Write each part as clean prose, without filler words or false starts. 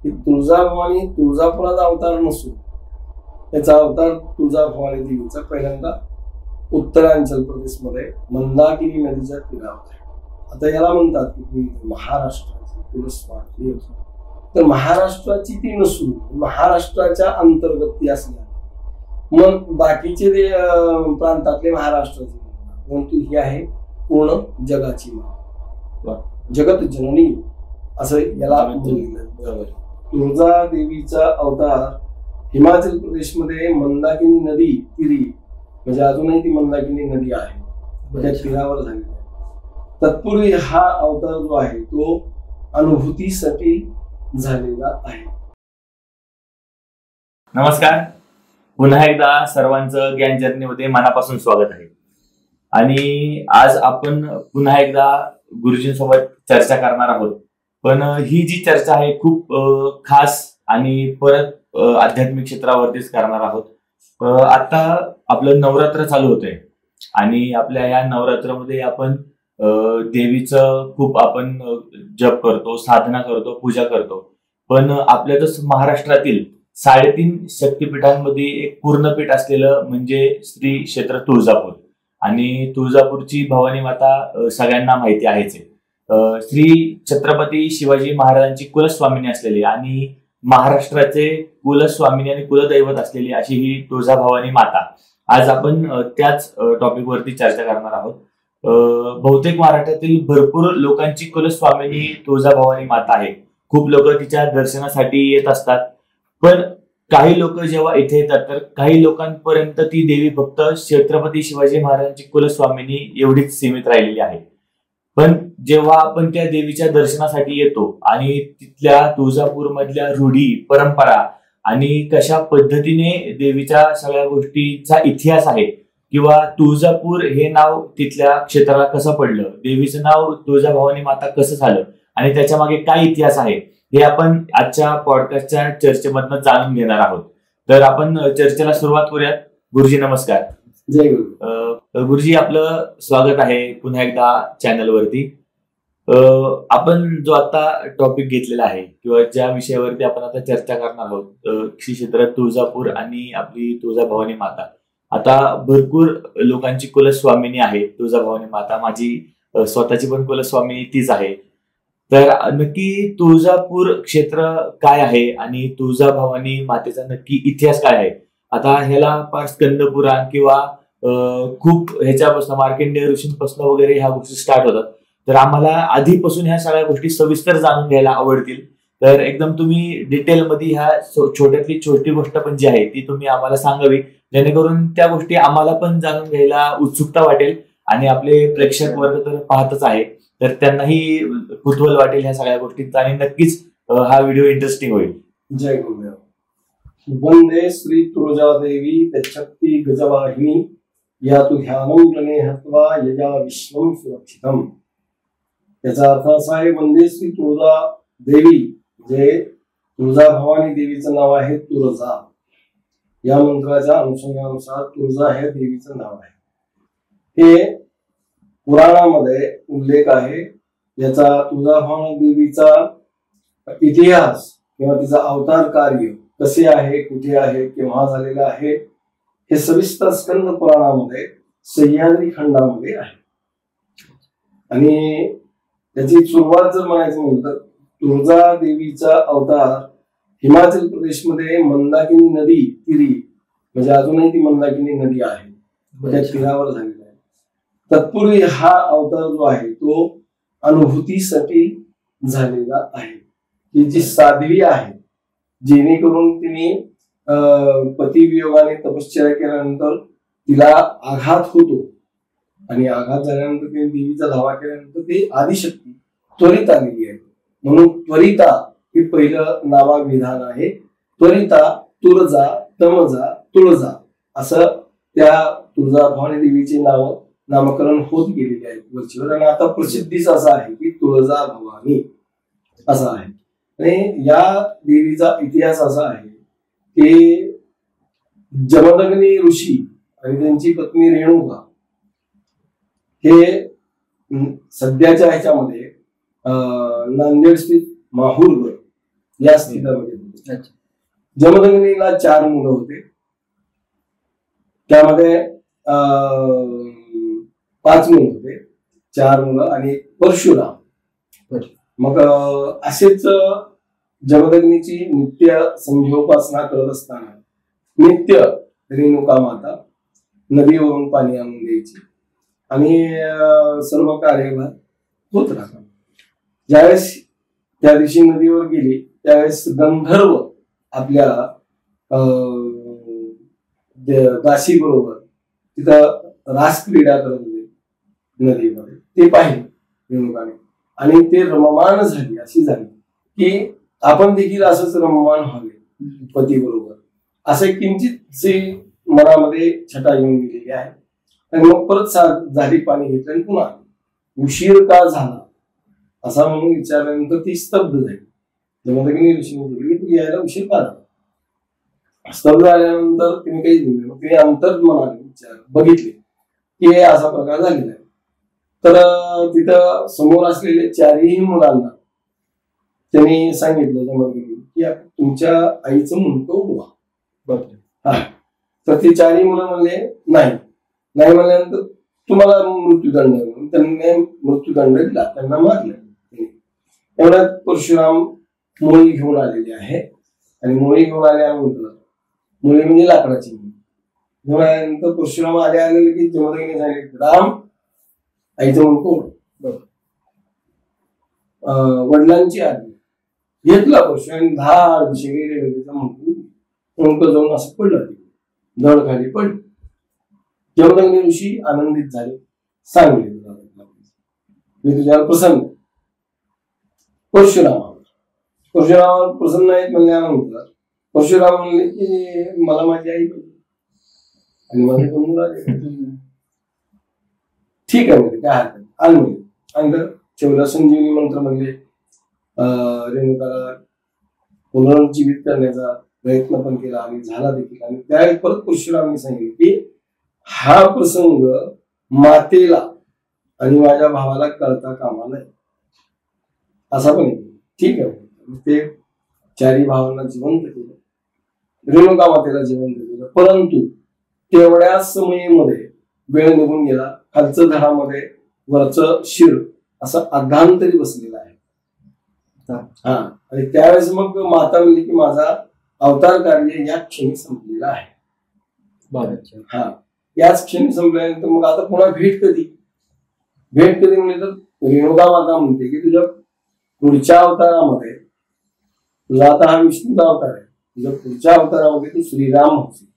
की तुळजाभवानी तुळजापुराचा अवतार नसून त्याचा अवतार तुळजाभवानी देवीचा पहिल्यांदा उत्तरांचल प्रदेशमध्ये मंदाकिनी नदीच्या तीरावर आहे. आता याला म्हणतात की महाराष्ट्राची कुलस्वामिनी. तर महाराष्ट्राची ती नसून महाराष्ट्राच्या अंतर्गत ती असणार. मग बाकीचे जे प्रांतातले महाराष्ट्राचे परंतु ही आहे पूर्ण जगाची माता, जगत जननी असं याला म्हणतात. तुळजा देवीचा अवतार हिमाचल प्रदेशमध्ये मंदाकिनी नदी तीरी, म्हणजे अजूनही ती मंदाकिनी नदी आहे त्या तीरावर झालेला आहे. तत्पूर्वी हा अवतार जो आहे तो अनुभूतीसाठी झालेला आहे. नमस्कार, पुन्हा एकदा सर्वांचं ज्ञान जर्नीमध्ये मनापासून स्वागत आहे. आणि आज आपण पुन्हा एकदा गुरुजींसोबत चर्चा करणार आहोत. पण ही जी चर्चा आहे खूप खास आणि परत आध्यात्मिक क्षेत्रावरतीच करणार आहोत. आता आपलं नवरात्र चालू होतंय आणि आपल्या या नवरात्रामध्ये आपण देवीचं खूप आपण जप करतो, साधना करतो, पूजा करतो. पण आपल्यातच महाराष्ट्रातील 3.5 शक्तिपीठांमध्ये एक पूर्णपीठ असलेलं म्हणजे श्री क्षेत्र तुळजापूर. आणि तुळजापूरची भवानी माता सगळ्यांना माहिती आहेच आहे. श्री छत्रपती शिवाजी महाराजांची कुलस्वामिनी असलेली आणि महाराष्ट्राचे कुलस्वामिनी आणि कुलदैवत असलेली अशी ही तुळजाभवानी माता. आज आपण त्याच टॉपिक वरती चर्चा करणार आहोत. बहुतेक महाराष्ट्रातील भरपूर लोकांची कुलस्वामिनी तुळजाभवानी माता आहे. खूप लोक तिच्या दर्शनासाठी येत असतात. पण काही लोक जेव्हा इथे येतात तर काही लोकांपर्यंत ती देवी फक्त छत्रपती शिवाजी महाराजांची कुलस्वामिनी एवढीच सीमित राहिलेली आहे. पण जेव्हा आपण त्या देवीच्या दर्शनासाठी येतो आणि तिथल्या तुळजापूर मधल्या रूढी, परंपरा आणि कशा पद्धतीने देवीच्या सगळ्या गोष्टींचा इतिहास आहे किंवा तुळजापूर हे नाव तिथल्या क्षेत्राला कसं पडलं, देवीचं नाव तुळजाभवानी माता कसं झालं आणि त्याच्या मागे काय इतिहास आहे हे आपण आजच्या पॉडकास्टच्या चर्चेमधनं जाणून घेणार आहोत. तर आपण चर्चेला सुरुवात करूयात. गुरुजी नमस्कार. जय गुरु. गुरुजी, आपलं स्वागत आहे पुन्हा एकदा चॅनलवरती. आपण जो आता टॉपिक घेतलेला आहे किंवा ज्या विषयावरती आपण आता चर्चा करणार आहोत, श्री क्षेत्र तुळजापूर आणि आपली तुळजाभवानी माता. आता भरपूर लोकांची कुलस्वामिनी आहे तुळजाभवानी माता. माझी स्वतःची पण कुलस्वामिनी तीच आहे. तर नक्की तुळजापूर क्षेत्र काय आहे आणि तुळजाभवानी मातेचा नक्की इतिहास काय आहे? आता ह्याला फार स्कंद पुराण किंवा खूप ह्याच्यापासून मार्कंडेय ऋषींपासून वगैरे ह्या गोष्टी स्टार्ट होतात. तर आम्हाला आधीपासून ह्या सगळ्या गोष्टी सविस्तर जाणून घ्यायला आवडतील. तर एकदम तुम्ही डिटेलमध्ये ह्या छोट्यातली छोटी गोष्ट पण जी आहे ती तुम्ही आम्हाला सांगावी, जेणेकरून त्या गोष्टी आम्हाला पण जाणून घ्यायला उत्सुकता वाटेल आणि आपले प्रेक्षक वर्ग तर पाहतच आहे तर त्यांनाही कुतूहल वाटेल ह्या सगळ्या गोष्टींचा आणि नक्कीच हा व्हिडिओ इंटरेस्टिंग होईल. जय गुरुदेव. वंदे श्री तुळजादेवी तच्छक्ती गजवाहिनी या तु ध्यानं प्रणेहत्वा यजा विश्वं सुरक्षितम. याचा अर्थ असा आहे, वंदे श्री तुळजा देवी म्हणजे तुळजाभवानी देवीचं नाव आहे तुळजा. या मंत्राच्या अनुषंगानुसार तुळजा हे देवीचं नाव आहे. हे पुराणामध्ये उल्लेख आहे. याचा तुळजाभवानी देवीचा इतिहास किंवा तिचा अवतार कार्य कसे आहे, कुठे आहे, केव्हा झालेलं आहे हे सविस्तर स्कंद पुराणामध्ये सह्याद्री खंडामध्ये आहे. आणि त्याची सुरुवात जर म्हणायचं म्हणलं तर तुळजा देवीचा अवतार हिमाचल प्रदेशमध्ये मंदाकिनी नदी तीरी, म्हणजे अजूनही ती मंदाकिनी नदी आहे त्या तीरावर झालेला आहे. तत्पूर्वी हा अवतार जो आहे तो अनुभूतीसाठी झालेला आहे. ही जी साध्वी आहे, जेणेकरून तिने पतिवियोगाने तपश्चर्या केल्यानंतर तिला आघात होतो आणि आघात झाल्यानंतर तिने देवीचा धावा केल्यानंतर ती आदिशक्ती त्वरित आलेली आहे. म्हणून त्वरिता हे पहिलं नावाविधान आहे. त्वरिता, तुळजा, तमजा, तुळजा असं त्या तुळजाभवानी देवीचे नामकरण होत गेलेले आहेत वरचीवर. आणि आता प्रसिद्धीच असं आहे की तुळजा भवानी असं आहे. आणि या देवीचा इतिहास असा आहे की जमदग्नी ऋषी आणि त्यांची पत्नी रेणुका हे सध्याच्या ह्याच्यामध्ये नांदेड स्थित माहूरगड या स्थितीमध्ये होते. जमदग्नीला 4 मुलं होते, त्यामध्ये 5 मुलं होते, 4 मुलं आणि परशुराम. मग असेच जमदग्नीची नित्य संध्योपासना करत असताना नित्य रेणुका माता नदीवरून पाणी आणून द्यायची आणि सर्व कार्यभार होत राहतात. ज्यावेळेस त्या दिवशी नदीवर गेली त्यावेळेस गंधर्व आपल्या दासी बरोबर तिथं रासक्रीडा करत होते नदीमध्ये. ते पाहिले रेणुकाने आणि ते रममान झाली, अशी झाली की आपण देखील असंच रममान व्हावे पती बरोबर, असे किंचितसे मनामध्ये छटा येऊन गेलेली आहे. आणि मग परत झाली पाणी घेतलं आणि पुन्हा उशीर का झाला असा म्हणून विचारल्यानंतर ती स्तब्ध झाली. जमदग्नी ऋषीने बोलली तू यायला उशीर का झाला. स्तब्ध झाल्यानंतर तिने काही दिलं, मग तिने अंतर्मनाने विचार बघितले की हे असा प्रकार झालेला आहे. तर तिथं समोर असलेले 4ही मुलांना त्यांनी सांगितलं जमदग्नी की तुमच्या आईचं मुंडकं उडवा. हा, तर ती 4ही मुलं म्हणले नाही म्हणल्यानंतर तुम्हाला मृत्यूदंड म्हणून त्यांनी मृत्यूदंड दिला, त्यांना मारलं. एवढ्यात परशुराम मोळी घेऊन आलेली आहे आणि मोळी घेऊन आल्यानंतर मोळी म्हणजे लाकडाची घेऊन आल्यानंतर परशुराम आले की जमदग्नी सांगितले राम आईचं मुंडकं वडिलांची आज्ञा घेतला परशुराम 10 शरीर मुंडकं जाऊन असं पडलं, धड खाली पडलं. जमदग्नी ऋषी आनंदित झाले, सांगले मी तुझ्यावर प्रसन्न. परशुरामावर प्रसन्न आहेत म्हणल्यानंतर परशुराम म्हणले की मला माझी आई पाहिजे आणि माझे 2 मुलं आले. ठीक आहे म्हणजे काय हरकत आणि अंतर शेवला संजीवनी मंत्र म्हणले, रेणुकाला पुनरुज्जीवित करण्याचा प्रयत्न पण केला आणि झाला देखील. आणि त्यावेळेस परत परशुरामांनी सांगितले की हा प्रसंग मातेला आणि माझ्या भावाला कळता कामा नये असा पण ठीक आहे. ते 4ही भावांना जिवंत केलं, रेणुका मातेला जिवंत केलं, परंतु तेवढ्या समयमध्ये वेळ निघून गेला. खालचं धडामध्ये वरचं शिर असं अर्धांतरी बसलेलं आहे. हा, आणि त्यावेळेस मग माता म्हणली की माझा अवतार कार्य या क्षणी संपलेला आहे. हा, याच क्षणी संपल्यानंतर मग आता पुन्हा भेट कधी म्हणजे तर रेणुका माता म्हणते की तुझ्या पुढच्या अवतारामध्ये, तुझा आता हा विष्णूचा अवतार आहे, तुझ्या पुढच्या अवतारामध्ये तू श्रीराम होशील.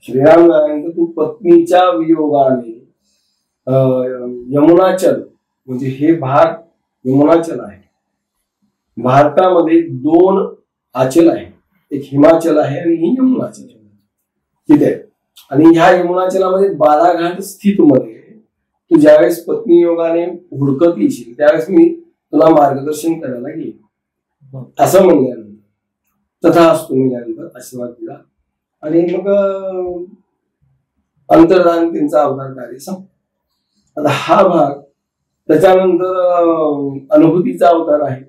श्रीराम झाल्यानंतर तू पत्नीच्या वियोगाने यमुनाचल म्हणजे हे भाग यमुनाचल आहे. भारतामध्ये 2 आचल आहे, एक हिमाचल आहे आणि ही यमुनाचल तिथे. आणि ह्या यमुनाचलामध्ये बालाघाट स्थित मध्ये तू ज्यावेळेस पत्नी योगाने हुडकत येशील त्यावेळेस मी तुला मार्गदर्शन करायला येईल असं म्हणल्यानंतर तथा असतो म्हणल्यानंतर आशीर्वाद दिला आणि मग अंतर्धान त्यांचा अवतार कार्य संपला. आता हा भाग त्याच्यानंतर अनुभूतीचा अवतार आहे.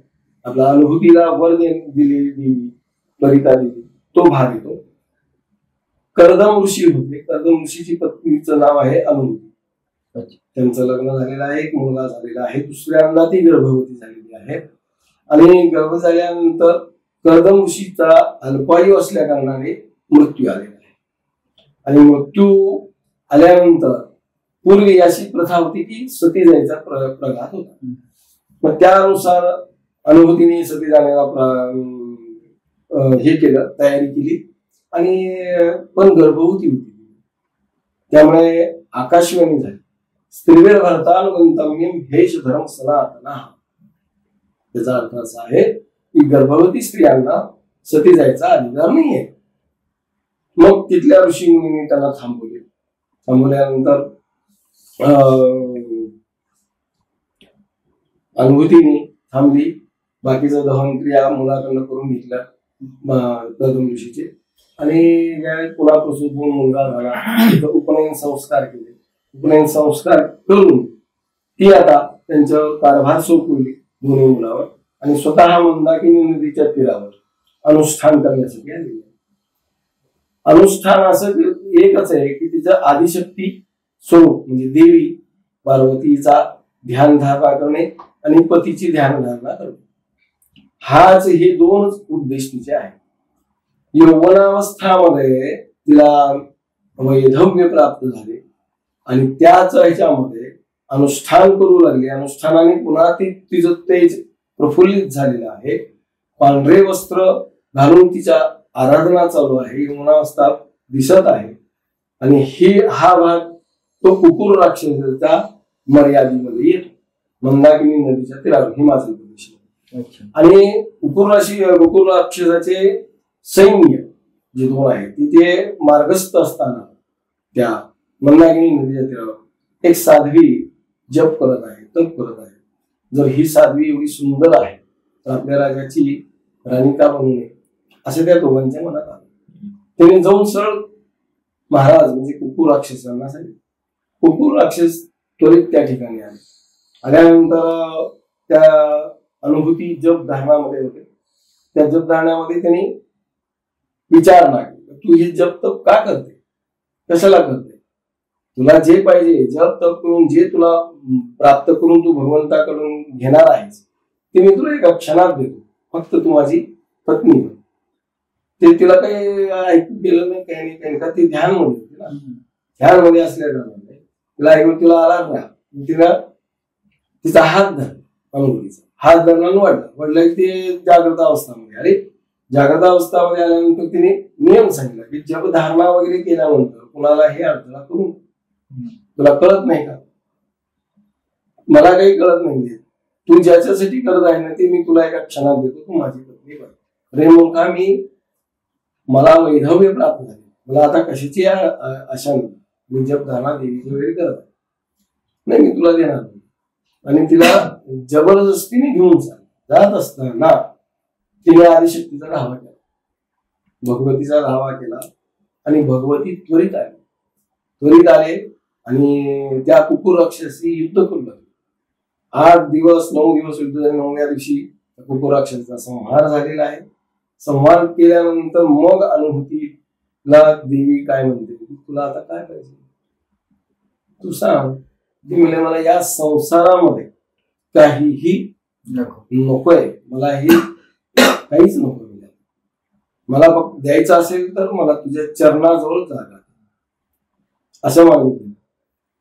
आपला अनुभूतीला वर दिलेली देवी ललिता देवी तो भाग येतो. कर्दम ऋषी होते, कर्दम ऋषीची पत्नीचं नाव आहे अनुभूती. त्यांचं लग्न झालेलं आहे, एक मुलगा झालेला आहे, दुसऱ्यांदा ती गर्भवती झालेली आहे. आणि गर्भ झाल्यानंतर कर्दम ऋषीचा अल्पायू असल्या कारणाने मृत्यू आलेला आहे. आणि मृत्यू आल्यानंतर पूर्वी अशी प्रथा होती की सती जायचा प्रघात होता. मग त्यानुसार अनुभूतीने सती जाण्याला हे केलं, तयारी केली आणि पण गर्भवती होती. त्यामुळे आकाशवाणी झाली स्त्रीवेर भरतानुगंतम्यम हेश धर्म सनातना. त्याचा अर्थ असा आहे की गर्भवती स्त्रियांना सती जायचा अधिकार नाहीये. मग तिथल्या ऋषी मुनींनी त्यांना थांबवल्यानंतर अनुभूतीने थांबली. बाकीचं दहन क्रिया मुलाकडनं करून घेतल्या कर्दम ऋषीचे. आणि ज्यावेळेस पुन्हा प्रसूत होऊन मुलगा झाला उपनयन संस्कार केले. उपनयन संस्कार करून ती आता त्यांच्यावर कारभार सोपवली दोन्ही मुलावर आणि स्वतः मंदाकिनी नदीच्या तीरावर अनुष्ठान करण्यासाठी आलेली आहे. अनुष्ठान असं एकच आहे की तिचं आदिशक्ती स्वरूप म्हणजे देवी पार्वतीचा ध्यानधारणा करणे आणि पतीची ध्यानधारणा करणे, हाच हे दोनच उद्देश तिचे आहेत. यौवनावस्थामध्ये तिला वैधव्य प्राप्त झाले आणि त्याच ह्याच्यामध्ये अनुष्ठान करू लागले. अनुष्ठानाने पुन्हा तिचं तेज प्रफुल्लित झालेलं आहे. पांढरे वस्त्र घालून तिच्या आराधना चालू आहे. यौवनावस्था दिसत आहे आणि हा भाग तो कुकुर राक्षसाच्या मर्यादेमध्ये येतो. मंदाकिनी नदीच्या तीरावर हिमाचल प्रदेश. आणि कुकुर राक्षसाचे सैन्य जे दोन आहे तिथे मार्गस्थ असताना त्या मंदाकिनी नदीच्या तीरावर एक साध्वी जप करत आहे, तप करत आहे. जर ही साध्वी एवढी सुंदर आहे तर आपल्या राजाची राणी का बनू नये असे त्या दोघांच्या मनात आलं. त्याने जाऊन सरळ महाराज म्हणजे कुकुर राक्षसांना सांगितलं. कुकुर राक्षस त्वरित त्या ठिकाणी आले. आल्यानंतर त्या अनुभूती जप धारणामध्ये होते. त्या जप धारणामध्ये त्यांनी विचारणा केली, तू हे जप तप का करते, कशाला करते, तुला जे पाहिजे जप तप करून जे तुला प्राप्त करून तू भगवंताकडून घेणार आहेस ते मी तुला एका क्षणात देतो, फक्त तू माझी पत्नी बन. ते तिला काही ऐकू गेलं नाही, काही नाही का ती ध्यानमध्ये होती ना. ध्यानमध्ये असल्या कारणाने तिला ऐकून तिला आला ना. तिला तिचा हात धरला, अनुभूतीचा हात धरला वडला की ते जागृत अवस्थामध्ये. अरे जागृत अवस्थामध्ये आल्यानंतर तिने नियम सांगितला की जप धारणा वगैरे केल्यानंतर कुणाला हे अडथळा करू, तुला कळत नाही का, मला काही कळत नाही, तू ज्याच्यासाठी करत आहे ना ते मी तुला एका क्षणात देतो, तू माझी पत्नी बन. अरे मूर्खा, मला वैधव्य प्राप्त झाले, मला आता कशाची आशा नाही, मी जप धारणा देवीची वगैरे करत आहे, नाही मी तुला देणार नाही. आणि तिला जबरदस्तीने घेऊन जात असताना तिने आदिशक्तीचा धावा केला, भगवतीचा धावा केला आणि भगवती त्वरित आले आणि त्या कुकुर राक्षसी युद्ध करू लागले. 8 दिवस 9 दिवस युद्ध झाले. 9व्या दिवशी कुकुर राक्षसाचा संहार झालेला आहे. संहार केल्यानंतर मग अनुभूतीला देवी काय म्हणते, तुला आता काय पाहिजे तू सांग. ती म्हणजे मला या संसारामध्ये काहीही नकोय, मला हे काहीच नको, मला फक्त द्यायचं असेल तर मला तुझ्या चरणाजवळ जागा, असं मागितलं.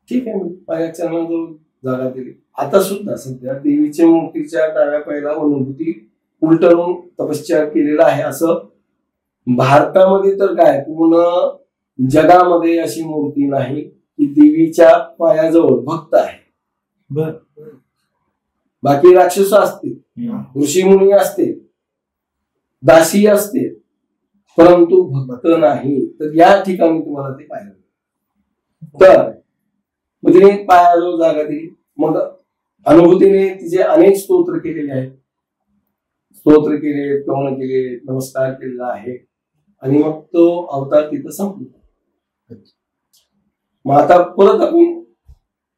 ठीक आहे, मी माझ्या चरणाजवळ जागा दिली. आता सुद्धा सध्या देवीच्या मूर्तीच्या डाव्या पायाला अनुभूती उलटवून तपश्चर्या केलेला आहे. असं भारतामध्ये तर काय पूर्ण जगामध्ये अशी मूर्ती नाही की देवीच्या पायाजवळ भक्त आहे. बाकी राक्षस असते, ऋषीमुनी असते, दासी असते, परंतु भक्त नाही. तर या ठिकाणी तुम्हाला ते पाहिलं. तर तिने पायाजवळ जागा दिली. मग अनुभूतीने तिचे अनेक स्तोत्र केलेले आहेत, स्तोत्र केले, कवण केले, नमस्कार केलेला आहे आणि मग तो अवतार तिथं संपला. मग आता परत आपण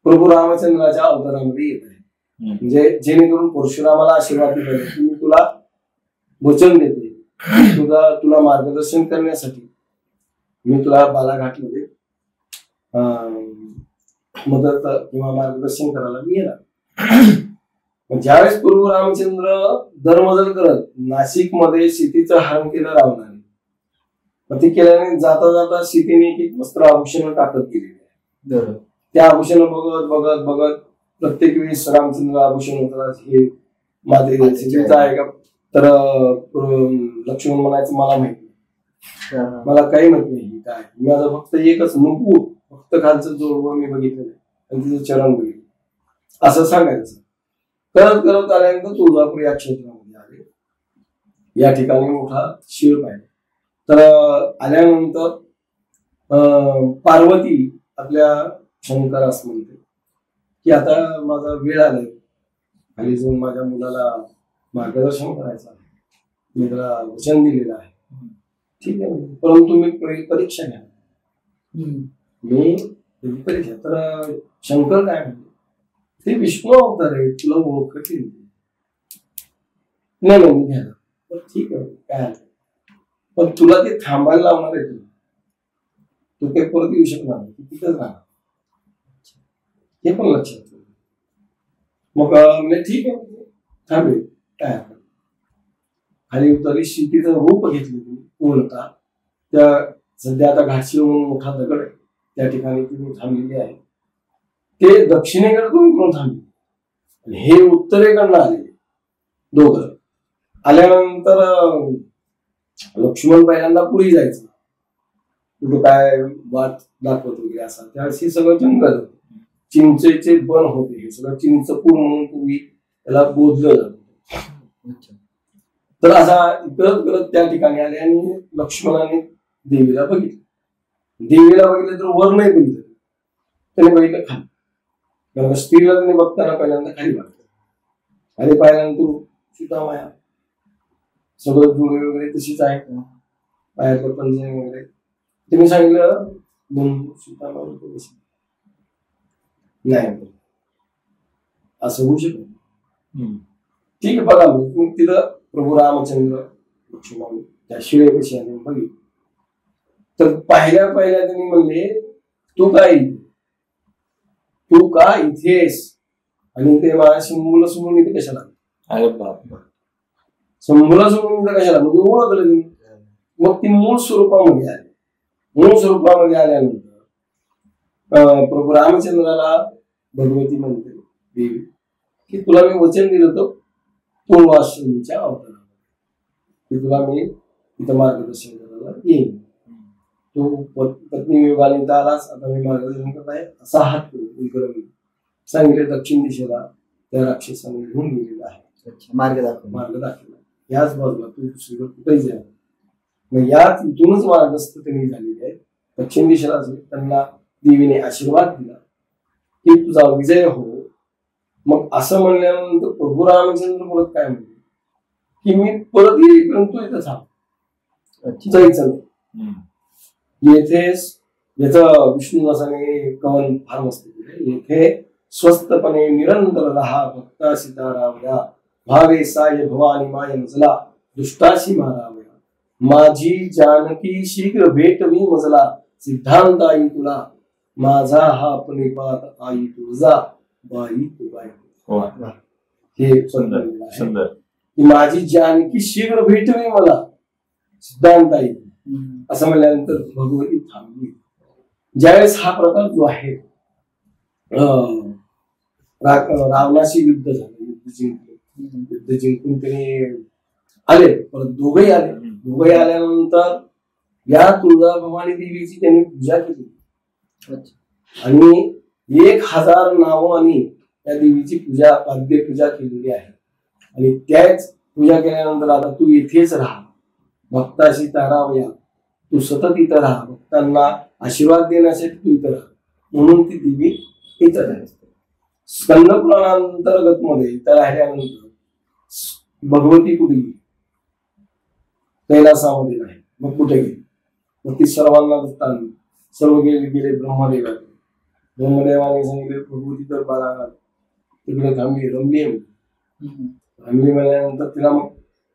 प्रभू रामचंद्राच्या अवतारामध्ये येत आहे. म्हणजे जेणेकरून परशुरामाला आशीर्वाद दिला की मी तुला वचन देते, तुला मार्गदर्शन करण्यासाठी मी तुला बालाघाटमध्ये मदत किंवा मार्गदर्शन करायला मी येणार. ज्यावेळेस प्रभू रामचंद्र दरमजल करत नाशिकमध्ये सीतेचं हरण केलं रावणाने. मग ते केल्याने जाता जाता सीतेने एक वस्त्र आभूषण टाकत गेलेली आहे. त्या आभूषण बघत बघत बघत प्रत्येक वेळेस रामचंद्र आभूषण होतात हे माझे सीतेचं आहे का, तर लक्ष्मण म्हणायचं मला माहिती, मला काही माहित नाही काय, माझं फक्त एकच नुपूर, फक्त खालचं जोडवं मी बघितलेलं आणि तिचं चरण बघितलं, असं सांगायचं. करत करत आल्यानंतर तुळजापूर या क्षेत्रामध्ये आले. या ठिकाणी मोठा शिळ पाहिजे. तर आल्यानंतर पार्वती आपल्या शंकरास म्हणते की आता माझा वेळ आलाय, खाली जाऊन माझ्या मुलाला मार्गदर्शन करायचं आहे, मी त्याला वचन दिलेलं आहे. ठीक आहे, परंतु मी परीक्षा घ्या, मी परीक्षा. तर शंकर काय म्हणते, ते विष्णू अवतार आहे, तुला ओळखतील, नाही नाही मी घ्यायला. तर ठीक आहे काय हरकत नाही. पण तुला ते थांबायला लावणार आहे तुला, तू काही परत येऊ शकणार नाही, तू तिथंच राहणार, हे पण लक्षात ठेव. मग मी ठीक आहे थांबेल काय हरकत नाही. खाली उतरली, शिटीचं रूप घेतलं तुम्ही पूर्णतः. त्या सध्या आता घाटशी म्हणून मोठा दगड आहे त्या ठिकाणी तुम्ही थांबलेली आहे. ते दक्षिणेकडे तुम्ही थांबले आणि हे उत्तरेकडनं आलेले दोघं. आल्यानंतर लक्ष्मण पहिल्यांदा पुढे जायचं, कुठं काय वाट दाखवत वगैरे असा. त्यावेळेस हे सगळं जंगल, चिंचेचे बन होते, हे सगळं चिंचपूर म्हणून पूर्वी त्याला बोधलं जातं. तर असा करत करत त्या ठिकाणी आले आणि लक्ष्मणाने देवीला बघितलं. देवीला बघितलं तर वर नाही बघितलं, त्याने बघितलं खाली. कारण स्त्रीला त्याने बघताना पहिल्यांदा खाली वाटलं. खाली पाहिल्यानंतर सीतामाया सगळं जुळे वगैरे तशीच आहे, पायातलं पंजन वगैरे. तुम्ही सांगितलं बंधू सीतामाया कशी नाही, असं होऊ शकत. ठीक आहे बघा, मग तिथं प्रभू रामचंद्र लक्ष्मण त्या शिळे कशी आले बघितलं. तर पहिल्या त्यांनी म्हणले तू काय इथे, तू का इथेस, आणि ते माझ्या शंभूला सोडून इथे कशाला. अरे बाप, शंभूला सोडून इथे कशाला म्हणजे ओळखलं तुम्ही. मग ती मूळ स्वरूपामध्ये आली. मूळ स्वरूपामध्ये आल्यानंतर प्रभू रामचंद्राला भगवती म्हणते देवी की तुला मी वचन दिलं होतं पूर्वाश्रमीच्या अवतारामध्ये की तुला मी इथं मार्गदर्शन करायला येईन. तो पत्नी वियोगाने इथं आलास, आता मी मार्गदर्शन करत आहे, असा हात करून सांगितले. दक्षिण दिशेला त्या राक्षसाने घेऊन गेलेला आहे, मार्ग दाखवला. याच बाजूला तू दुसरीकडे कुठेही जा. मग याच इथूनच मार्गस्थ त्यांनी झालेली आहे. दक्षिण दिशेला त्यांना देवीने आशीर्वाद दिला की तुझा विजय हो. मग असं म्हणल्यानंतर प्रभू रामचंद्र परत काय म्हणले की मी परत येईपर्यंत तू इथं थांब, जायचं नाही. येथेच याचं विष्णुदासाने कवन फार मस्त केले. येथे स्वस्तपणे निरंतर राहा, भक्ता सीतारामया भावे साय भवानी माय मजला, दुष्टाशी मारावया माझी जानकी शीघ्र भेटवी मजला, सिद्धांत आई तुला माझा हा प्रणिपात आई तुळजा बाई तू बाई. हे सुंदर की माझी जानकी शीघ्र भेटवी मला, सिद्धांत आई असं म्हणल्यानंतर भगवती थांबली. ज्यावेळेस हा प्रकार जो आहे रावणाशी युद्ध झालं, युद्ध जिंकून त्याने आले, परत दोघही आल्यानंतर या तुळजा भवानी देवीची त्यांनी पूजा केली आणि 1000 नावांनी त्या देवीची पाद्य पूजा केलेली आहे. आणि त्याच पूजा केल्यानंतर आता तू इथेच राहा, भक्ताशी तारावया, तू सतत इथं राहा, भक्तांना आशीर्वाद देण्यासाठी तू इथं राहा, म्हणून ती देवी इथं राहते. स्कंद पुराणांतर्गत मध्ये इथं राहिल्यानंतर भगवती कुठे गेली, कैलासामध्ये नाही. मग कुठे गेली, मग ती सर्वांना दत्तांनी सर्व गेले ब्रह्मदेवाकडे. ब्रह्मदेवाने सांगितले भगवती तर बाळा तिकडे थांबली, रमली म्हणल्यानंतर तिला मग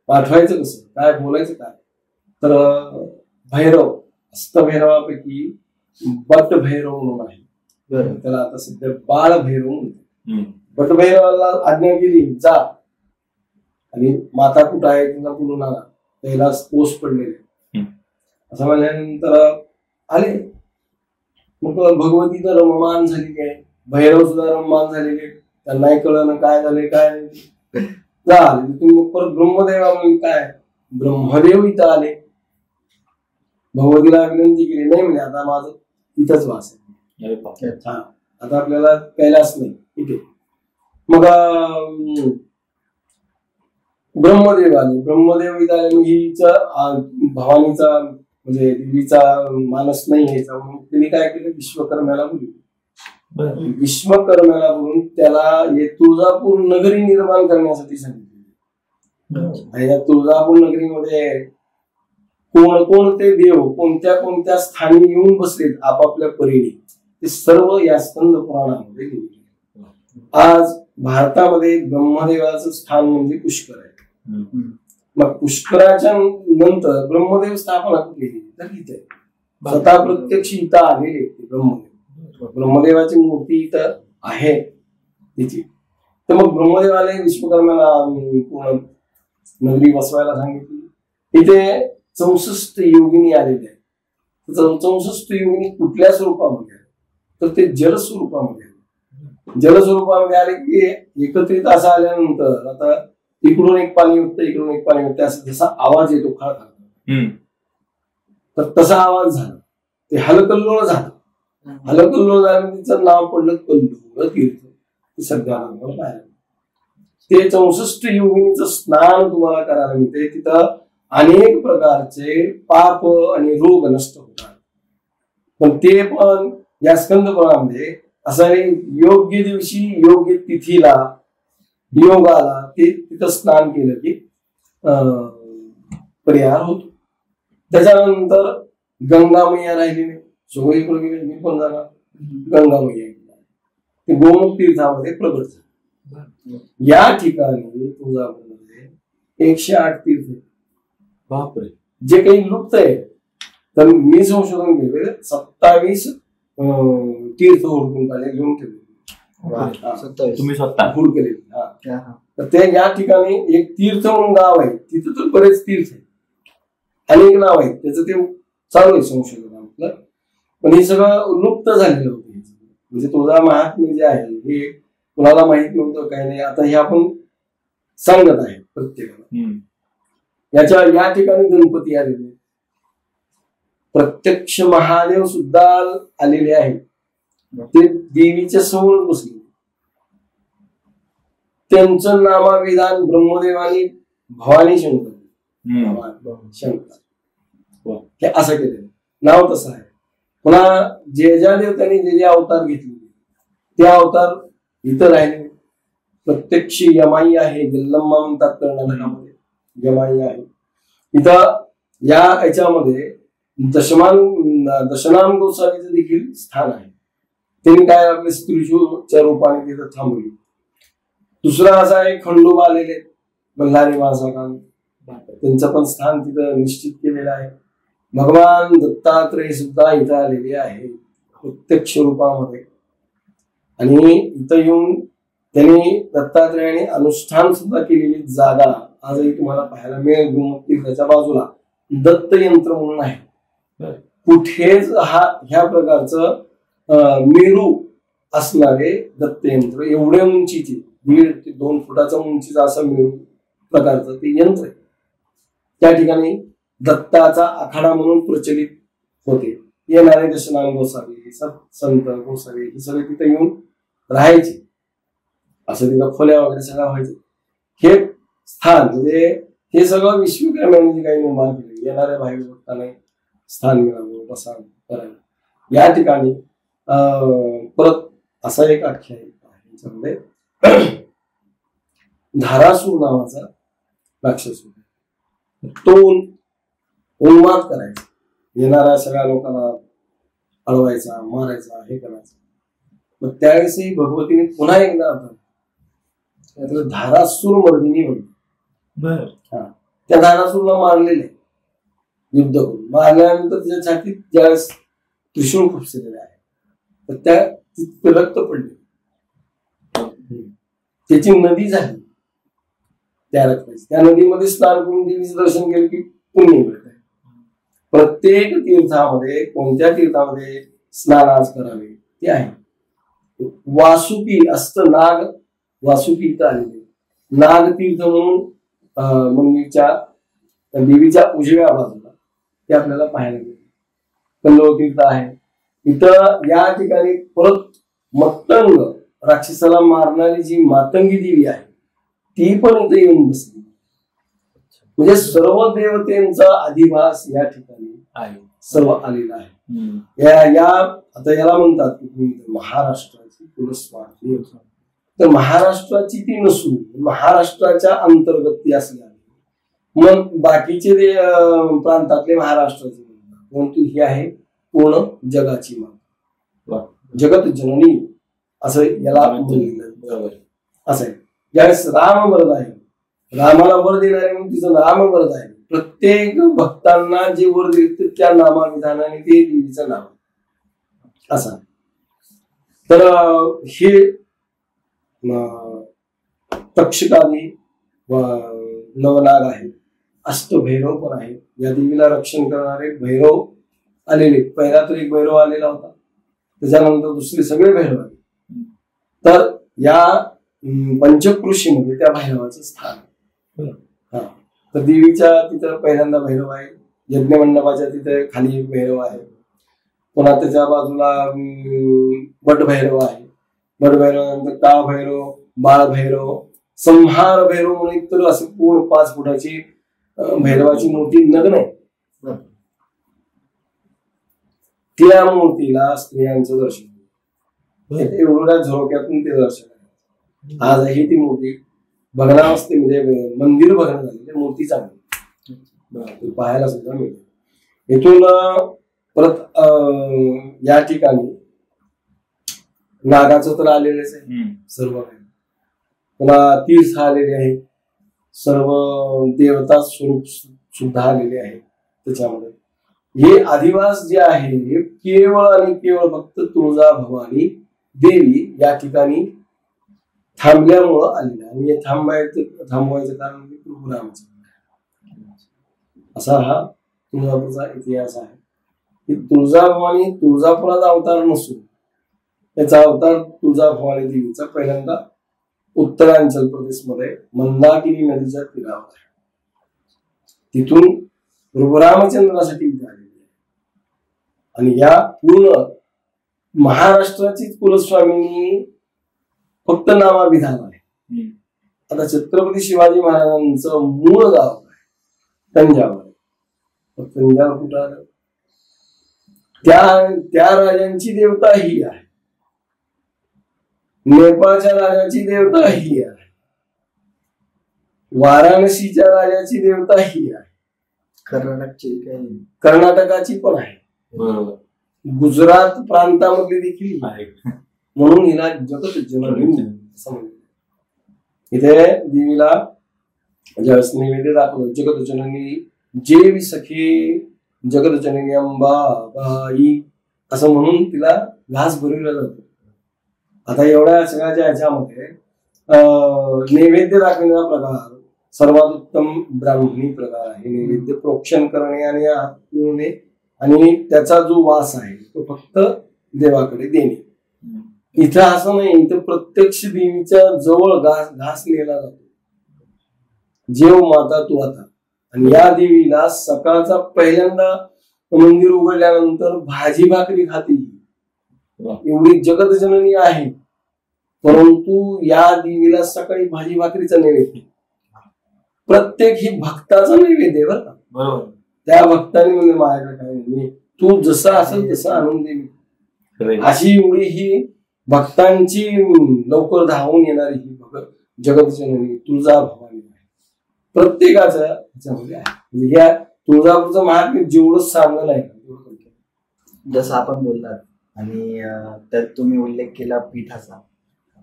पाठवायचं कसं, काय बोलायचं काय. तर भैरव, हस्तभैरवापैकी बट भैरव म्हणून आहे, त्याला आता सध्या बाळ भैरव म्हणतात. बटभैरवाला आज्ञा केली जा आणि माता कुठं आहे तिला बोलून आला, कैलास पोस पडलेले असं म्हणल्यानंतर आले. मग भगवती तर रममान झालेली आहे, भैरव सुद्धा रममान झालेले, त्यांनाही कळलं काय झाले काय झाले. तुम्ही परत ब्रह्मदेवा म्हणजे काय, ब्रह्मदेव इथं आले, भगवतीला विनंती केली, नाही म्हणजे आता माझं इथंच वास आहे, आता आपल्याला कैलास नाही इथे. मग ब्रह्मदेव आले, ब्रह्मदेव इथं आले. मग हिचा भवानीचा म्हणजे देवीचा मानस नाही यायचा म्हणून त्यांनी काय केलं, विश्वकर्म्याला बोलवलं. विश्वकर्म्याला बोलून त्याला तुळजापूर नगरी निर्माण करण्यासाठी सांगितले. आणि या तुळजापूर नगरीमध्ये कोणते देव कोणत्या स्थानी येऊन बसलेत आपापल्या परीने, ते सर्व या स्कंद पुराणामध्ये लिहिलेले. आज भारतामध्ये ब्रह्मदेवाचं स्थान म्हणजे पुष्कर आहे. मग पुष्कराच्या नंतर ब्रह्मदेव स्थापना केली तर इथे स्वतः प्रत्यक्ष इथं आलेले ब्रह्मदेव. ब्रह्मदेवाची मूर्ती इथं आहे तिची. तर मग ब्रह्मदेवाने विश्वकर्माला पूर्ण नगरी बसवायला सांगितली. इथे 64 योगिनी आलेले आहेत. 64 योगिनी कुठल्या स्वरूपामध्ये आहे तर ते जल स्वरूपामध्ये आहे. जल स्वरूपामध्ये आले की एकत्रित असं आल्यानंतर आता इकडून एक पाणी उठतं इकडून एक पाणी उठतं असं जसा आवाज येतो खळखळ तर तसा आवाज झाला. ते हलकल्लोळ झालं. हलकल्लोळ झाल्याने तिचं नाव पडलं कल्लोळ तीर्थ. सध्या बाहेर ते 64 योगिनीचं स्नान तुम्हाला करायला मिळते. तिथं अनेक प्रकारचे पाप आणि रोग नष्ट होतात. पण ते पण या स्कंदपुरामध्ये असं योग्य दिवशी योग्य तिथीला योगाला ते तिथं स्नान केलं की परिहार होतो. त्याच्यानंतर गंगामय्या राहिली नाही. सगळीकडे गेले मी पण जाणार गंगामय्या ते गोमुख तीर्थामध्ये प्रगट झाले. या ठिकाणी तुळजापूरमध्ये 108 तीर्थ आहेत. बापरे. जे काही लुप्त आहे तर मी संशोधन केले 27 तीर्थ ओळखून काढले घेऊन ठेवले. तुम्ही स्वतः फूड केले. तर ते या ठिकाणी एक तीर्थ म्हणून गाव आहे. तिथं तर बरेच तीर्थ आहेत अनेक नाव आहेत. त्याचं ते चालू आहे संशोधन आपलं. पण हे सगळं लुप्त झालेलं होतं. म्हणजे तुळजा महात्म्य जे आहे हे कुणाला माहित नव्हतं काही नाही. आता हे आपण सांगत आहे प्रत्येकाला. या ठिकाणी गणपती आलेले प्रत्यक्ष महादेव सुद्धा आलेले आहेत. ते देवीच्या समोर बसले. त्यांचं नामाविधान ब्रह्मदेवानी भवानी शंकर हे असं केलेलं नाव तसं आहे. पुन्हा जे ज्या देवतांनी जे अवतार घेतले ते अवतार इथं राहिले. प्रत्यक्ष यमाई आहे. यल्लम्मा म्हणतात कर्नाटकामध्ये यमाई आहे. इथं या याच्यामध्ये दशनाम गोसावीचं देखील स्थान आहे. त्यांनी काय आपले त्रिशूळच्या रूपाने तिथं थांबवली. दुसरा असा आहे खंडोबा आलेले बल्हारी महासाकांत त्यांचं पण स्थान तिथं निश्चित केलेलं आहे. भगवान दत्तात्रय सुद्धा इथं आलेले आहे प्रत्यक्ष रूपामध्ये. आणि इथं येऊन त्यांनी दत्तात्रयाने अनुष्ठान सुद्धा केलेली जागा आजही तुम्हाला पाहायला मिळेल. गोमुख तीर्थाच्या बाजूला दत्त यंत्र म्हणून आहे. कुठेच ह्या प्रकारचं मेरू असणारे दत्त यंत्र एवढ्या उंचीचे 1.5 ते 2 फुटाचा उंचीचा असं मेरू प्रकारचं ते यंत्र आहे. त्या ठिकाणी दत्ताचा आखाडा म्हणून प्रचलित होते. येणारे दशनाम गोसावी संत गोसावी हे सगळे तिथे येऊन राहायचे. असं तिथं खोल्या वगैरे सगळं व्हायचं. हे स्थान म्हणजे हे सगळं विश्वकर्म्यांनी काही निर्माण केले. येणाऱ्या भावी भक्तांना स्थान मिळावं बसा करायला. या ठिकाणी परत असा एक आख्यायिका आहे याच्यामध्ये धारासूर नावाचा राक्षस होता. तो उन्माद करायचा. येणाऱ्या सगळ्या लोकांना अडवायचा मारायचा हे करायचं. मग त्यावेळेसही भगवतीने पुन्हा एकदा त्यातलं धारासूर मर्दिनी म्हणतो. त्या धारासूरला मारलेले युद्ध करून मारल्यानंतर त्याच्या छातीत ज्यावेळेस त्रिशूळ खुपसलेले आहे तर त्या तितकं रक्त पडले. त्याची नदी झाली त्या रक्ताची. त्या नदीमध्ये स्नान करून देवीचं दर्शन केलं की पुण्य मिळत आहे. प्रत्येक तीर्थामध्ये कोणत्या तीर्थामध्ये स्नान आज करावे ते आहे. वासुकी असतं नाग वासुकी इथं आलेले नागतीर्थ म्हणून मंदिरच्या देवीच्या उजव्या बाजूला ते आपल्याला पाहायला मिळते. कल्लोळ तीर्थ आहे. इथं या ठिकाणी परत मत्तंग राक्षसाला मारणारी जी मातंगी देवी आहे ती पण इथे येऊन बसली. म्हणजे सर्व देवतेंचा अधिवास या ठिकाणी आहे. सर्व आलेला आहे. या आता याला म्हणतात की महाराष्ट्राची कुलस्वामी. तर महाराष्ट्राची ती नसून महाराष्ट्राच्या अंतर्गत ती असली आहे. मग बाकीचे प्रांतातले महाराष्ट्राचे म्हणतात परंतु ही आहे पूर्ण जगाची माता जगत जननी असं याला म्हणलं. असं आहे. ज्यावेळेस राम वरद आहे रामाला वर देणारे म्हणून तिचं नाम वरद आहे. प्रत्येक भक्तांना जे वर देते त्या नामाविधानाने ते देवीचं नाव असा. तर हे तक्षकादी नवनाग आहेत, अष्टभैरव पण आहेत. या देवीला रक्षण करणारे भैरव आलेले. पहिला तर एक भैरव आलेला होता, त्याच्यानंतर दुसरे सगळे भैरव आले. तर या पंचकृषीमध्ये त्या भैरवाचं स्थान आहे. तर देवीच्या तिथं पहिल्यांदा भैरव आहे. यज्ञमंडपाच्या तिथे खाली एक भैरव आहे. पुन्हा त्याच्या बाजूला बटभैरव आहे. बटभैरवानंतर काळ भैरव, बाळ भैरव, संहार भैरव म्हणून एक तर असे पूर्ण 5 फुटाची भैरवाची मूर्ती नग्न आहे. त्या मूर्तीला स्त्रियांचं दर्शन, एवढ्या झोक्यातून ते दर्शन आहे. आजही ती मूर्ती भग्नावस्थेमध्ये, मंदिर भग्न झालेली, मूर्ती चांगली पाहायला सुद्धा मिळते. इथून परत या ठिकाणी नागाचं तर आलेलेच आहे सर्व काही. पुन्हा तीर्थ आलेले आहे, सर्व देवता स्वरूप सुद्धा आलेले आहे त्याच्यामध्ये. हे अधिवास जे आहे हे केवळ आणि केवळ फक्त तुळजा भवानी देवी या ठिकाणी थांबल्यामुळं आलेलं. आणि हे थांबवायचं कारण म्हणजे प्रभू रामचंद्र. असा हा तुळजापूरचा इतिहास आहे. की तुळजाभवानी तुळजापुराचा अवतार नसून त्याचा अवतार तुळजाभवानी देवीचा पहिल्यांदा उत्तरांचल प्रदेशमध्ये मंदाकिनी नदीच्या तीरावर आहे. तिथून प्रभू रामचंद्रासाठी आलेली आहे. आणि या पूर्ण महाराष्ट्राचीच कुलस्वामिनी फक्त नामाभिधान आहे. आता छत्रपती शिवाजी महाराजांचं मूळ गाव आहे तंजावर. तंजावर कुठं आलं? त्या राजांची देवता ही आहे. नेपाळच्या राजाची देवता ही आहे. वाराणसीच्या राजाची देवता ही आहे. कर्नाटकाची पण आहे. गुजरात प्रांतामधली देखील आहे. म्हणून हिला जगत जननी समजलं. इथे देवीला ज्यावेळेस नैवेद्य दाखवलं, जगत जननी जे सखी जगत जननी अंबाबाई असं म्हणून तिला घास भरविला जातो. आता एवढ्या सगळ्याच्या ह्याच्यामध्ये नैवेद्य दाखवण्याचा प्रकार सर्वात उत्तम ब्राह्मणी प्रकार आहे. नैवेद्य प्रोक्षण करणे आणि हात पिळणे आणि त्याचा जो वास आहे तो फक्त देवाकडे देणे. इथं असं नाही. इथं प्रत्यक्ष देवीच्या जवळ घास नेला जातो. जेव माता तू आता. आणि या देवीला सकाळचा पहिल्यांदा मंदिर उघडल्यानंतर भाजी भाकरी खाते. एवढी जगत जननी आहे, परंतु या देवीला सकाळी भाजी भाकरीचा नैवेद्य. प्रत्येक ही भक्ताचा नैवेद्य बरं का. बरोबर. त्या भक्ताने म्हणजे माझ्याकडे काय नाही, तू जसं असेल तसं आणून दे. अशी एवढी ही भक्तांची लवकर धावून येणारी ही जगत जननी तुळजाभवानी आहे. प्रत्येकाच्या ह्याच्यामध्ये आहे. म्हणजे या तुळजापूरचं महात्म्य जेवढं सांगलं आहे जसं आपण बोललात आणि त्यात तुम्ही उल्लेख केला पीठाचा,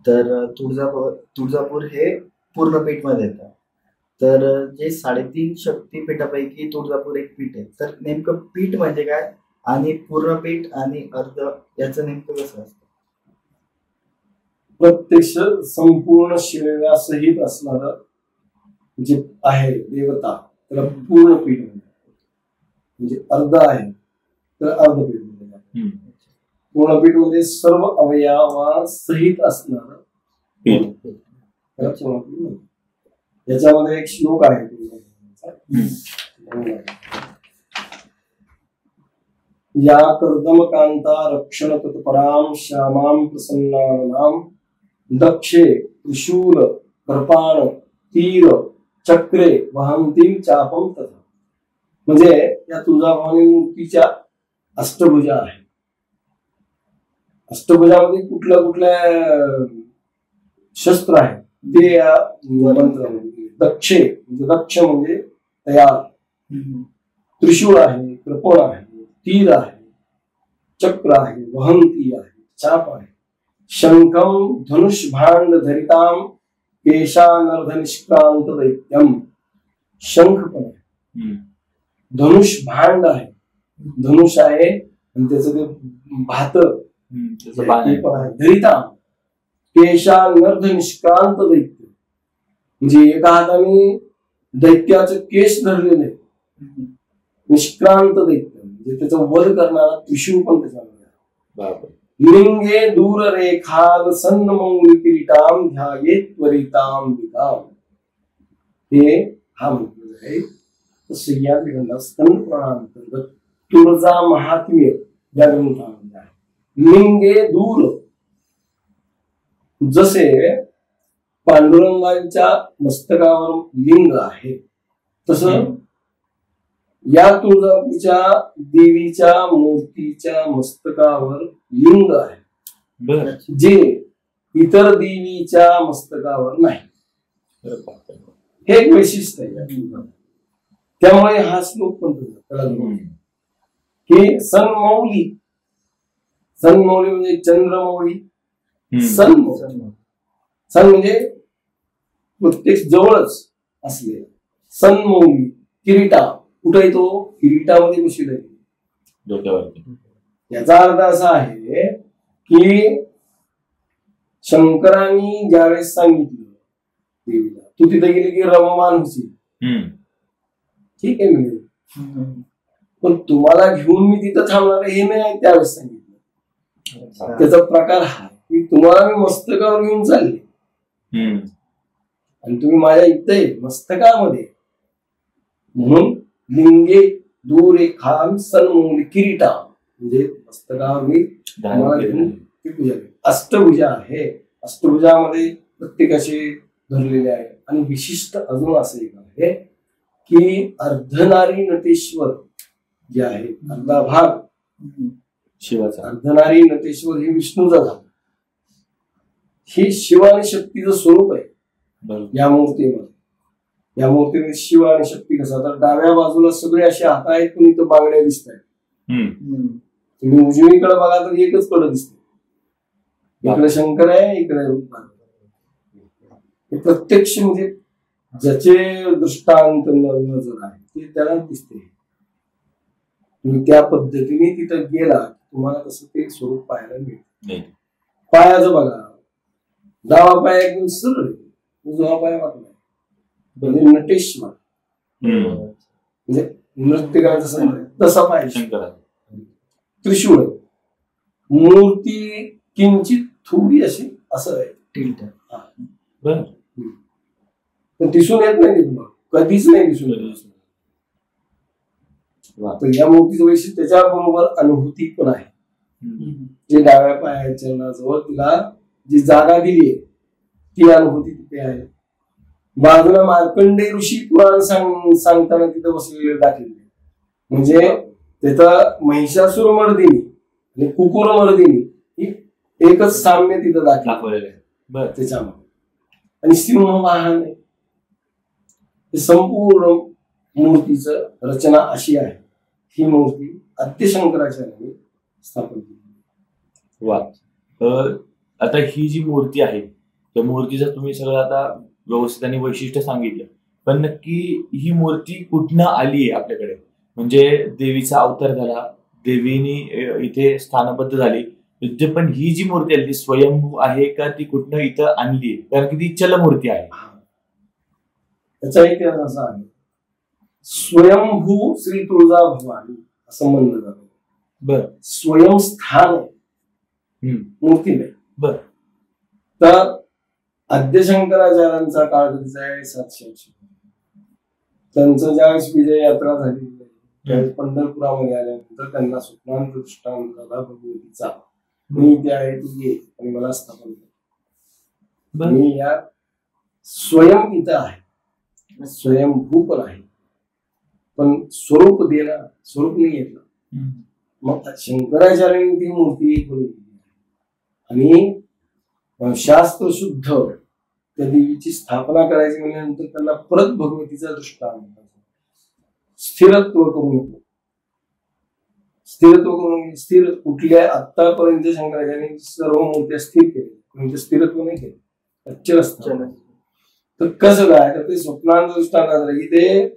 तर तुळजापूर हे पूर्ण पीठ मध्ये येतं. तर जे 3.5 शक्तीपीठापैकी तुळजापूर एक पीठ आहे. तर नेमकं पीठ म्हणजे काय आणि पूर्ण पीठ आणि अर्ध याचं नेमकं कसं असतं? प्रत्यक्ष संपूर्ण शरीरासहित असणारं जे आहे देवता त्याला पूर्ण पीठ म्हणतात. म्हणजे अर्ध आहे तर अर्धपीठ म्हणतात. पूर्ण पीठ म्हणजे सर्व अवयवासहित असणार पीठ त्याला पूर्ण पीठ म्हणतात. याच्यामध्ये एक श्लोक आहे या कर्दमकांता रक्षण तत्पराम श्यामां प्रसन्नानां दक्षे त्रिशूल कृपाण तीर चक्रे वहंतीं चापम तथा. म्हणजे या तुळजाभवानी मूर्तीच्या अष्टभुजा आहे. अष्टभुजामध्ये कुठल्या कुठल्या शस्त्र आहे ते या मंत्रामध्ये. दक्षे म्हणजे दक्ष म्हणजे तयार, त्रिशूळ आहे, कृपण आहे, तीर आहे, चक्र आहे, वहंती आहे, चाप आहे, शंखम धनुष भांड धरिताम केशानर्ध निष्क्रांत दैत्यम, शंख पण आहे, धनुष भांड आहे, धनुष आहे आणि त्याचं ते भात त्याचं बाण ते आहे. पण आहे, धरिता केशानर्ध निष्क्रांत दैत्य, म्हणजे एका हाताने दैत्याचं केश धरलेलं आहे, निष्क्रांत दैत्य म्हणजे त्याचा वध करणारा त्रिशूळ पण त्याच्यामध्ये आहे. बापरे. लिंगे दूर रेखाल सन्न मौली किरीटाम ध्यायेत त्वरिताम विकाम, हे हा म्हटलं आहे. तसं या ग्रंथात स्कंद पुराणांतर्गत तुळजा महात्म्य या ग्रंथामध्ये आहे. लिंगे दूर, जसे पांडुरंगाच्या मस्तकावर लिंग आहे तसं या तुळजापूरच्या देवीच्या मूर्तीच्या मस्तकावर लिंग आहे, बर. जे इतर देवीच्या मस्तकावर नाही. हे एक वैशिष्ट्य आहे या तुळजापूर. त्यामुळे हा श्लोक पण त्याला की सन्मौली, सन्मौली म्हणजे चंद्रमौली, सन्मौली, सन म्हणजे प्रत्येक जवळच असले, सन्मौली किरीटा, कुठे येतो किरीटामध्ये बसलेला आहे डोक्यावरती. याचा अर्थ असा आहे की शंकरांनी ज्यावेळेस सांगितलं देवीला तू तिथे गेली की रममान होशील, ठीक आहे म्हणजे, पण तुम्हाला घेऊन मी तिथं थांबणार हे नाही त्यावेळेस सांगितलं. त्याचा प्रकार हा की तुम्हाला मी मस्तकावर घेऊन चालले आणि तुम्ही माझ्या इथे मस्तकामध्ये, म्हणून लिंगे दूर खाम सन्मूल किरीटा म्हणजे मस्तकावर मी तुम्हाला घेऊन ती पूजा केली. अष्टभुजा आहे, अष्टभुजामध्ये प्रत्येकाचे धरलेले आहे. आणि विशिष्ट अजून असं एक आहे की अर्धनारी नटेश्वर जे आहे, अर्धा भाग शिवाचा, अर्धनारी नटेश्वर हे विष्णूचा झाला, हे शिव आणि शक्तीचं स्वरूप आहे. या मूर्तीमध्ये, या मूर्तीमध्ये शिव आणि शक्ती कसं, तर डाव्या बाजूला सगळे असे हात आहेत पण इथं बांगड्या दिसत आहेत. तुम्ही उजवीकडे बघा तर एकच कडं दिसते, इकडे शंकर आहे, इकडे रूप. हे प्रत्यक्ष म्हणजे ज्याचे दृष्टांत नजर आहे ते त्याला दिसते. तुम्ही त्या पद्धतीने तिथं गेला तुम्हाला तसं ते स्वरूप पाहायला मिळते. पायाचं बघा, डावा पाय एकदम सरळ, उजवा पाय वाटला म्हणजे नटेश्वर, म्हणजे नृत्य करायचं समज तसा पाय शंकर. त्रिशूळ आहे, मूर्ती किंचित थोडी अशी असं आहे, पण दिसून येत नाही तुम्हाला, कधीच नाही दिसून येत. तर या मूर्तीचं वैशिष्ट्य त्याच्याबरोबर अनुभूती पण आहे. जे डाव्या पायाच्या जवळ तिला जी जागा दिली आहे ती अनुभूती तिथे आहे. बाजूला मार्कंडेय ऋषी पुराण सांगताना तिथं बसलेले दाखवले, म्हणजे तिथं महिषासुर मर्दिनी आणि कुकुर मर्दिनी ही एकच साम्य तिथं दाखवलेलं आहे त्याच्यामध्ये. आणि सिंह वाहन आहे, संपूर्ण मूर्तीचं रचना अशी आहे. ही मूर्ती आद्यशंकराचार्यांनी स्थापन केली. वा. आता ही जी मूर्ती आहे त्या मूर्तीचं तुम्ही सगळं आता व्यवस्थित आणि वैशिष्ट्य सांगितलं, पण नक्की ही मूर्ती कुठनं आली आहे आपल्याकडे? म्हणजे देवीचा अवतार झाला, देवीनी इथे स्थानबद्ध झाली, पण ही जी मूर्ती आहे ती स्वयंभू आहे का ती कुठनं इथं आणली आहे? कारण की ती चल मूर्ती आहे. त्याचा इतिहास असा आहे, स्वयंभू श्री तुळजा भवानी असं म्हणलं जातं. बर. स्वयंस्थान आहे, मूर्ती नाही. बर. तर आद्यशंकराचार्यांचा काळ कधीचा आहे 780. त्यांचं ज्यावेळेस विजय यात्रा झाली त्यावेळेस पंढरपुरामध्ये आल्यानंतर त्यांना स्वप्नांत दृष्टांत झाला भगवतीचा, मी इथे आहे तू ये आणि मला स्थापन कर. मी या स्वयं इथं आहे, स्वयंभू पण आहे, पण स्वरूप देणं स्वरूप नाही येत. मग शंकराचार्यांनी ती मूर्ती बनवली आणि शास्त्र शुद्ध त्या देवीची स्थापना करायची म्हणल्यानंतर त्यांना परत भगवतीचा दृष्टांत, स्थिरत्व करून, स्थिरत्व करून, स्थिर कुठल्या आतापर्यंत शंकराचार्यांनी सर्व मूर्त्या स्थिर केल्या, म्हणजे स्थिरत्व नाही केलं, अचल असतं. तर कसं काय तर ते स्वप्नांचं दृष्टांत आहे की ते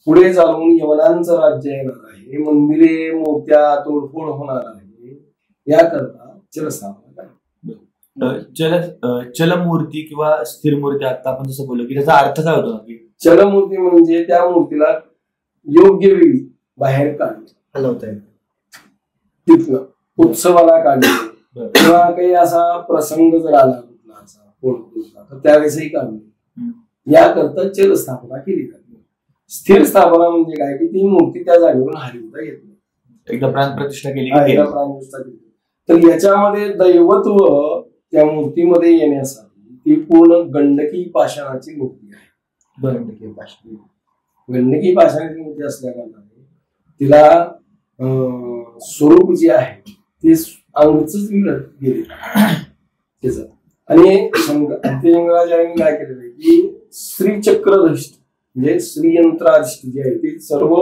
पुढे चालून यवनांचं राज्य येणार आहे, मंदिरे मूर्त्या तोडफोड होणार आहे, याकरता चलस्थापना चलमूर्ती किंवा स्थिर मूर्ती आता आपण जसं बोललो की त्याचा अर्थ काय होतो नक्की? चलमूर्ती म्हणजे त्या मूर्तीला योग्य वेळी बाहेर काढणे, हलवता येतं. तिथनं उत्सवाला काढणे किंवा काही असा प्रसंग जर आला कुठला असा पोळपुळचा तर त्यावेळेसही काढणे, याकरता चलस्थापना केली जाते. स्थिर स्थापना म्हणजे काय की ती मूर्ती त्या जागेवरून हलवता येत नाही, एकदा प्राणप्रतिष्ठा केली हा, की एकदा प्राणप्रतिष्ठा केली. तर याच्यामध्ये दैवत्व त्या मूर्तीमध्ये येण्यासाठी ती पूर्ण गंडकी पाषाणाची मूर्ती आहे. गंडकी पाषाण. गंडकी पाषाणाची मूर्ती असल्या कारणाने तिला स्वरूप जे आहे ते अंगच गेले त्याच. आणि अंत्यशंकराचार्यांनी काय केलेलं आहे की श्रीचक्रधिष्ठ म्हणजे श्रीयंत्राधिष्ठ जे आहे ते सर्व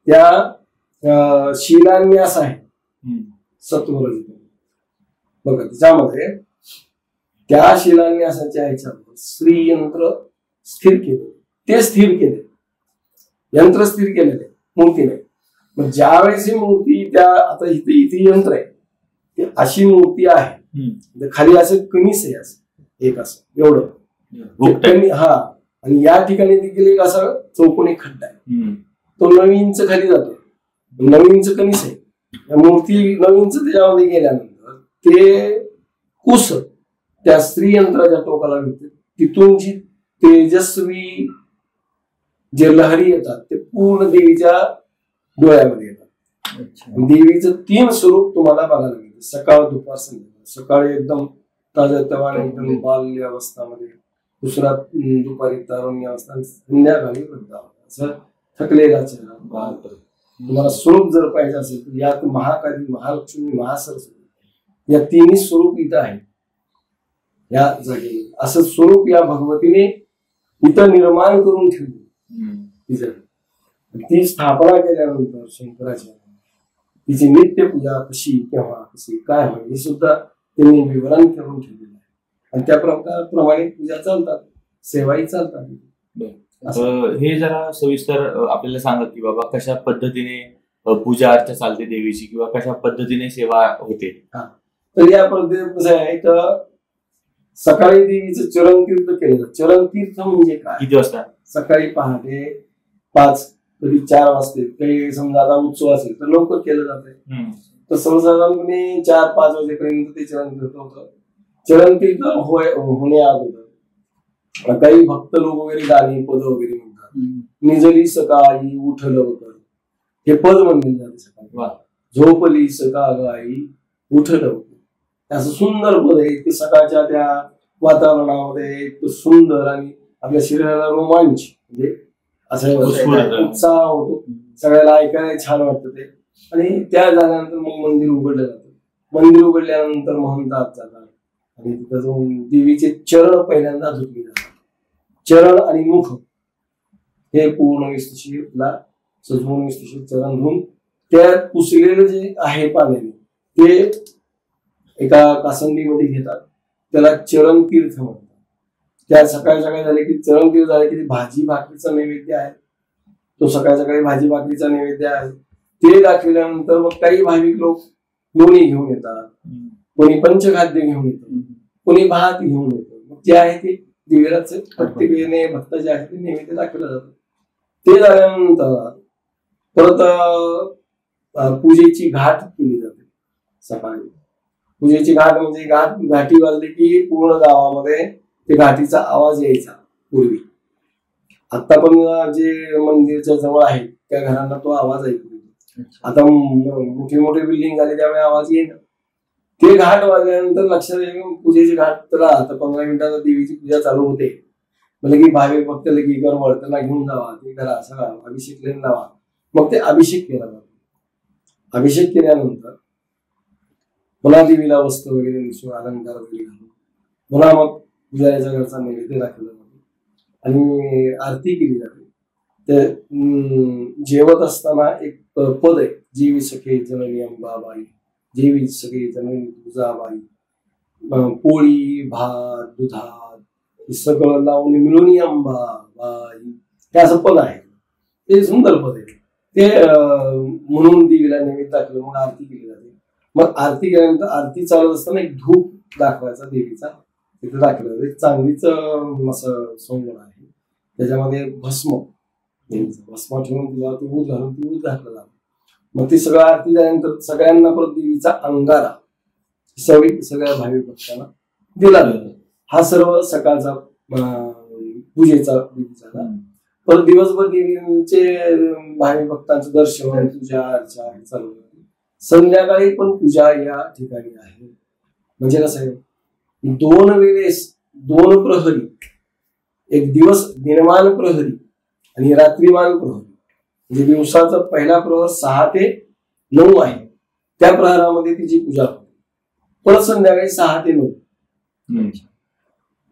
त्या शिलान्यास आहे सत्वर बघा त्याच्यामध्ये त्या शिलान्यासाच्या ह्याच्यावर श्रीयंत्र स्थिर केले, ते स्थिर केले, यंत्र स्थिर केलेले मूर्तीने. मग ज्यावेळेस ही मूर्ती त्या आता इथे यंत्र आहे ती अशी मूर्ती आहे, खाली असं कणीस आहे असं एक असं एवढं हा, आणि या ठिकाणी देखील एक असा चौकोनी खड्डा आहे, तो 9 इंच खाली जातो, 9 इंच कणीस आहे मूर्ती. 9 इंच त्याच्यामध्ये गेल्यानंतर ते कुस त्या श्रीयंत्राच्या टोकाला मिळते, तिथून जी तेजस्वी जे लहरी येतात ते पूर्ण देवीच्या डोळ्यामध्ये येतात. देवीचं 3 स्वरूप तुम्हाला बघायला मिळते, सकाळ दुपार संध्याकाळ. सकाळी एकदम ताज्या तवाने एकदम बाल्य अवस्थामध्ये, दुसरा दुपारी तारुण्य अवस्था, संध्याकाळी वृद्धावस्था, असं थकलेला चेहरा. तुम्हाला स्वरूप जर पाहिजे असेल तर यात महाकाली, महालक्ष्मी, महासरस्वती या 3 स्वरूप इथं आहे या जागी. असं स्वरूप या भगवतीने इथं निर्माण करून ठेवली. ती स्थापना केल्यानंतर शंकराचार्य तिची नित्यपूजा कशी केव्हा कशी काय होईल हे सुद्धा त्यांनी विवरण करून ठेवलेलं आहे. आणि त्या प्रमाणे पूजा चालतात, सेवाही चालतात. हे जरा सविस्तर आपल्याला सांगा की बाबा कशा पद्धतीने पूजा अर्चा चालते देवीची किंवा कशा पद्धतीने सेवा होते. तर या पद्धतीने कसं आहे तर सकाळी देवीचं चरणतीर्थ केलं. चरणतीर्थ म्हणजे काय? किती वाजता? सकाळी पहाटे 5 कधी 4 वाजते, काही समजा आता उत्सव असेल तर लवकर केलं जाते. तर सर्वसाधारणपणे 4-5 वाजेपर्यंत ते चरणतीर्थ होतं. चरणतीर्थ होण्या अगोदर काही भक्त लोक वगैरे गाणी पद वगैरे म्हणतात. निजली सकाळी उठल लवकर हे पद म्हणले जाते सकाळी. झोपली सकाळी उठल लवकर असं सुंदर पद आहे. ते सकाळच्या त्या वातावरणामध्ये एक सुंदर आणि आपल्या शरीराला रोमांच म्हणजे असं उत्साह होतो, सगळ्याला ऐकायला छान वाटतं ते. आणि त्या झाल्यानंतर मग मंदिर उघडलं जातं. मंदिर उघडल्यानंतर महंत आत जातात आणि तिथं जाऊन देवीचे चरण पहिल्यांदा धुतले जातात. चरण आणि मुख हे पूर्ण विस्तशीरला सजवून विस्तशीर चरण धुवून त्या पुसलेलं जे आहे पाण्याने ते एका कासंदीमध्ये घेतात, त्याला चरण तीर्थ म्हणतात. त्या सकाळी सकाळी झाले की चरण तीर्थ झाले की भाजी भाकरीचा नैवेद्य आहे, तो सकाळी सकाळी भाजी भाकरीचा नैवेद्य आहे. ते दाखवल्यानंतर मग काही भाविक लोक लोणी घेऊन येतात, कोणी पंचखाद्य घेऊन येतात, कोणी भात घेऊन येतात. मग जे आहे ते देवीला प्रत्येक वेळेने भक्त जे आहे ते नैवेद्य दाखवलं जातं. ते झाल्यानंतर परत पूजेची घाट केली जाते. सकाळी पूजेची घाट म्हणजे घाटी वाजली की पूर्ण गावामध्ये ते घाटीचा आवाज यायचा पूर्वी. आता पण जे मंदिरच्या जवळ आहे त्या घरांना तो आवाज ऐकू येतो. आता मोठे मोठे बिल्डिंग झाले त्यामुळे आवाज येईल. ते घाट वाजल्यानंतर लक्षात येईल पूजेची घाट तर 15 मिनिटात देवीची पूजा चालू होते. म्हणजे की भाविक भक्त लगी गरबड त्यांना घेऊन जावा, ते करा, सगळा अभिषेक लेन लावा. मग ते अभिषेक केला जातो. अभिषेक केल्यानंतर पुन्हा देवीला वस्त्र वगैरे नेसून अलंकार वगैरे घालून पुन्हा मग पुजाऱ्याच्या घरचा नैवेद्य दाखवला जातो आणि आरती केली जाते. ते जेवत असताना एक पद आहे, जीवी सखे जननी अंबाबाई, जेवी सखे जननी तुळजाबाई. पोळी भात दुधात सकळ लावून मिळून अंबा बाई, हे असं पद आहे. ते सुंदर पद आहे. ते म्हणून देवीला नैवेद्य दाखवलं, मग आरती केली जाते. मग आरती केल्यानंतर आरती चालत असताना एक धूप दाखवायचा देवीचा, तिथे दाखवला जातो. एक चांदीच असं सोंगण आहे, त्याच्यामध्ये भस्म ठेवून तिच्यावरती ऊद घालून ती ऊद घातलं जातं. मग ती सगळं आरती झाल्यानंतर सगळ्यांना परत देवीचा अंगारा सगळ्या भाविक भक्तांना दिला जातो. हा सर्व सकाळचा पूजेचा विधी झाला. परत दिवसभर देवीचे भाविक भक्तांचं दर्शन, पूजा अर्चा हे चालू आहे. संध्याकाळी पण पूजा या ठिकाणी आहे. म्हणजे कसं आहे, 2 वेळेस 2 प्रहरी, एक दिवस दिनमान प्रहरी आणि रात्रीमान प्रहरी. म्हणजे दिवसाचा पहिला प्रहर 6 ते 9 आहे, त्या प्रहरामध्ये तिची पूजा होते. परत संध्याकाळी 6 ते 9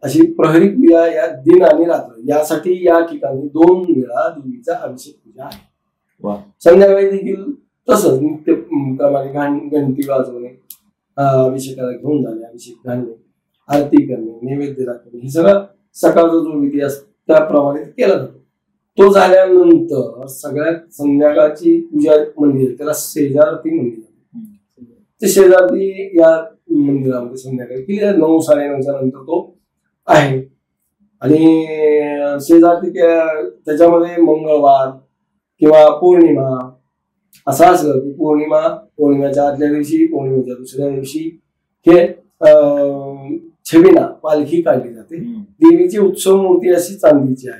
अशी प्रहरी पूजा या दिन आणि रात्र यासाठी या ठिकाणी 2 वेळा देवीचा अभिषेक पूजा आहे. संध्याकाळी देखील तसंच नित्यप्रमाणे घंटी वाजवणे, अभिषेकाला घेऊन जाणे, अभिषेक घालणे, आरती करणे, नैवेद्य दाखवणे, हे सगळं सकाळचा जो विधी असतो त्याप्रमाणे केला जातो. तो झाल्यानंतर सगळ्यात संध्याकाळची पूजा मंदिर, त्याला शेजारती मंदिर, ते शेजारती या मंदिरामध्ये संध्याकाळी केली 9 साडेनऊच्या नंतर तो आहे. आणि शेजारती त्याच्यामध्ये मंगळवार किंवा पौर्णिमा असं असलं की पौर्णिमेच्या आदल्या दिवशी, पौर्णिमेच्या दुसऱ्या दिवशी हे छबिना पालखी काढली जाते. देवीची उत्सव मूर्ती अशी चांदीची आहे.